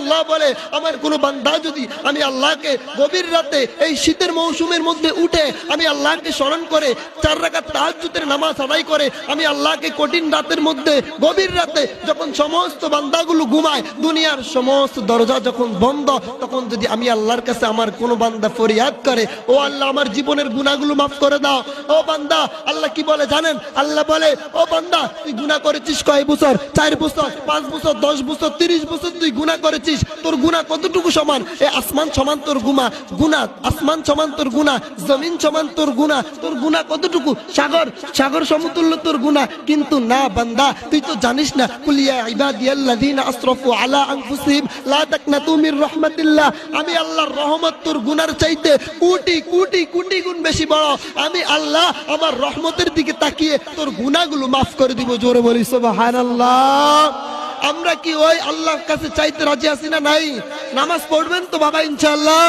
আল্লাহ বলে আমার কোনো বান্দা যদি আমি আল্লাহকে গভীর রাতে এই শীতের মৌসুমের মধ্যে উঠে আমি আল্লাহকে স্মরণ করে 4 রাকাত তাহাজ্জুদের নামাজ আদায় করে আমি আল্লাহকে কঠিন রাতের মধ্যে গভীর রাতে যখন সমস্ত বান্দাগুলো ঘুমায় দুনিয়ার সমস্ত দরজা যখন বন্ধ তখন যদি আমি আল্লাহর কাছে আমার কোনো বান্দা ফরিয়াদ করে ও আল্লাহ আমার জীবনের গুনাহগুলো মাফ করে দাও, ও বান্দা আল্লাহ কি বলে জানেন? আল্লাহ বলে ও বান্দা তুই গুনাহ করেছিস কয় বছর? 4 বছর, 5 বছর, 10 বছর, 30 বছর তুই গুনাহ করেছিস। তোর গুনাহ কতটুকু সমান? এই আসমান সমান তোর গুনাহ, আসমান সমান তোর গুনাহ, জমিন সমান তোর গুনাহ। তোর গুনাহ কতটুকু? সাগর সমতুল্য তোর গুনাহ। কিন্তু না বান্দা, তুই তো জানিস না কুলিয়া ইবাদিয়াল্লাযিনা আসরাফু আলা আনফুসিহিম লা তাকনাতু মির রাহমাতিল্লাহ। আমি আল্লাহর রহমত তোর গুনার চাইতে কোটি কোটি কোটি গুণ বেশি বড়। আমি আল্লাহ আমার রহমতের দিকে তাকিয়ে তোর গুনাহগুলো মাফ করে দিব। জোরে বলি সুবহানাল্লাহ। আমরা কি ওই আল্লাহর কাছে চাইতে রাজি আছি না নাই? নামাজ পড়বেন তো বাবা ইনশাআল্লাহ?